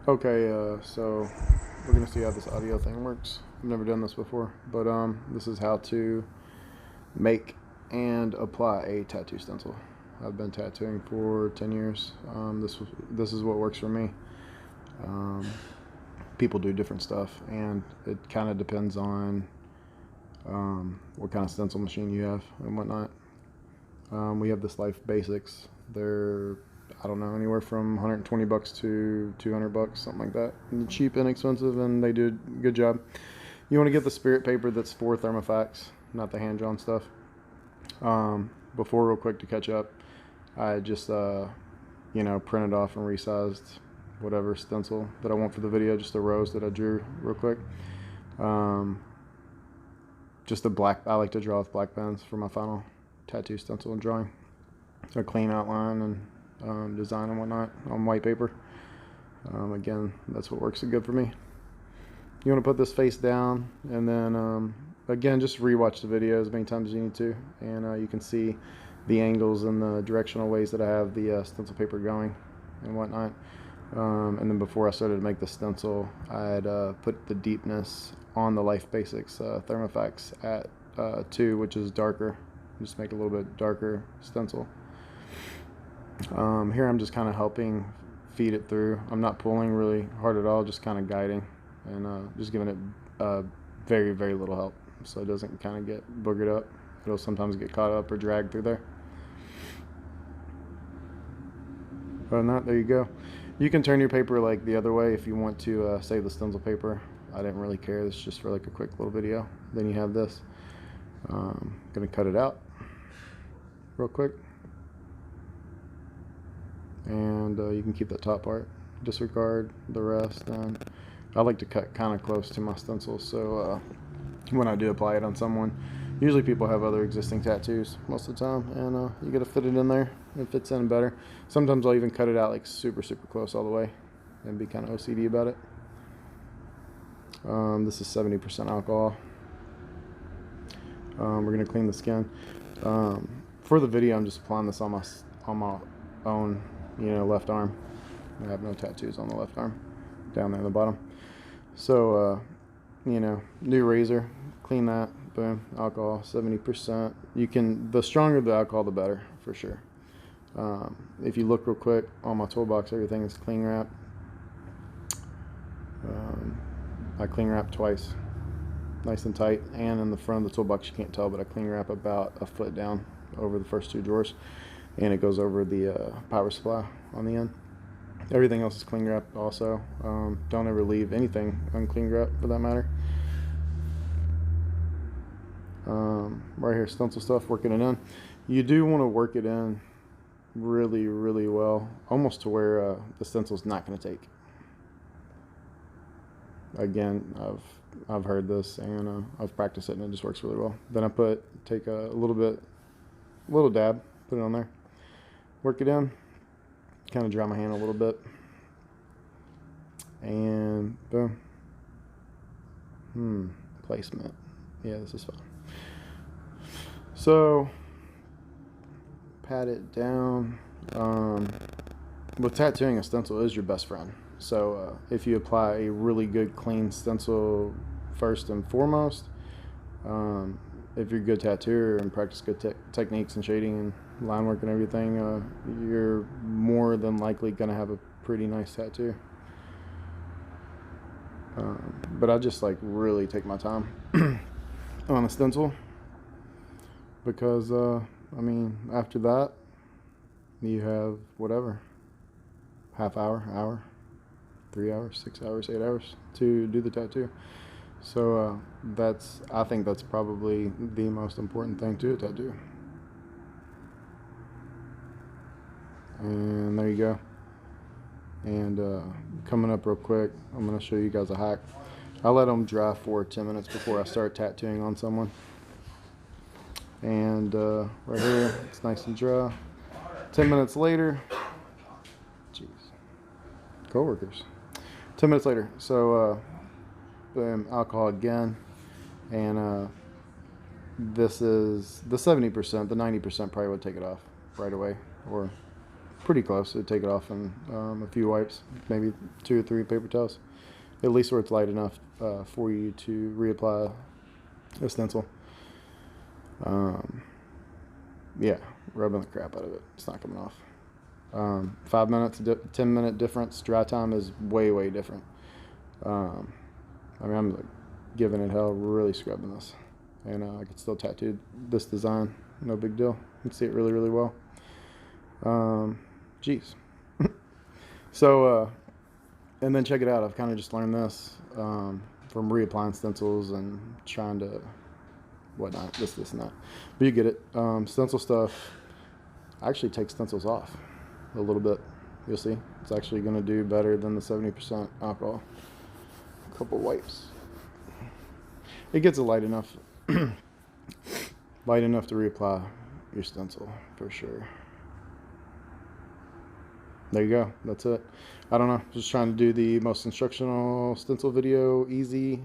Okay, so we're gonna see how this audio thing works. I've never done this before, but this is how to make and apply a tattoo stencil. I've been tattooing for 10 years. This is what works for me. Um, People do different stuff, and it kind of depends on what kind of stencil machine you have and whatnot. We have this Life Basics. They're, I don't know, anywhere from 120 bucks to 200 bucks, something like that. And cheap, inexpensive, and they do a good job. You want to get the spirit paper that's for Thermofax, not the hand-drawn stuff. Before, real quick to catch up, I just printed off and resized whatever stencil that I want for the video, just the rows that I drew real quick. Just a black, I like to draw with black pens for my final tattoo stencil and drawing. A clean outline and design and whatnot on white paper. Again, that's what works good for me. You want to put this face down, and then again, just rewatch the video as many times as you need to, and you can see the angles and the directional ways that I have the stencil paper going and whatnot. And then before I started to make the stencil, I had put the deepness on the Life Basics Thermofax at 2, which is darker. Just make a little bit darker stencil. Here I'm just kind of helping feed it through. I'm not pulling really hard at all, just kind of guiding and just giving it very, very little help, so it doesn't kind of get boogered up. It'll sometimes get caught up or dragged through there. Other than that, there you go. You can turn your paper like the other way if you want to save the stencil paper. I didn't really care. This is just for like a quick little video. Then you have this. Gonna cut it out real quick, and you can keep that top part. Disregard the rest. And I like to cut kind of close to my stencil, so when I do apply it on someone, usually people have other existing tattoos most of the time, and you gotta fit it in there. It fits in better. Sometimes I'll even cut it out like super close all the way and be kind of OCD about it. This is 70% alcohol. We're gonna clean the skin. For the video, I'm just applying this on my own, left arm. I have no tattoos on the left arm, down there at the bottom. So, new razor, clean that. Boom, alcohol, 70%. The stronger the alcohol, the better, for sure. If you look real quick on my toolbox, everything is cling wrap. I cling wrap twice, nice and tight, and in the front of the toolbox, you can't tell, but I cling wrap about a foot down over the first 2 drawers, and it goes over the power supply on the end. Everything else is cling wrap also. Don't ever leave anything uncling wrap for that matter. Right here, stencil stuff, working it in. You do want to work it in really, really well, almost to where the stencil's not going to take. Again, I've heard this, and I've practiced it, and it just works really well. Then I take a little dab, put it on there, work it in, kind of dry my hand a little bit, and boom. Placement. Yeah, this is fine. So, pat it down. With tattooing, a stencil is your best friend. So if you apply a really good clean stencil first and foremost, if you're a good tattooer and practice good techniques and shading and line work and everything, you're more than likely going to have a pretty nice tattoo. But I just like really take my time on a stencil, because after that you have whatever, half hour, 3 hours, 6 hours, 8 hours to do the tattoo. So I think that's probably the most important thing to a tattoo. And there you go. And coming up real quick, I'm going to show you guys a hack. I let them dry for 10 minutes before I start tattooing on someone. And right here, it's nice and dry. 10 minutes later, jeez, coworkers. 10 minutes later, so boom, alcohol again, and this is the 70%. The 90% probably would take it off right away, or pretty close. So take it off in a few wipes, maybe 2 or 3 paper towels, at least where it's light enough for you to reapply a stencil. Yeah, rubbing the crap out of it. It's not coming off. 5 minutes, 10-minute difference. Dry time is way different. I mean, I'm like giving it hell, really scrubbing this, and I can still tattoo this design. No big deal. You can see it really well. Geez. So, and then check it out. I've kind of just learned this from reapplying stencils and trying to whatnot, this and that. But you get it. Stencil stuff. I actually take stencils off a little bit. You'll see. It's actually going to do better than the 70% alcohol. A couple wipes. It gets it light enough. Light enough to reapply your stencil for sure. There you go. That's it. I don't know. Just trying to do the most instructional stencil video, easy,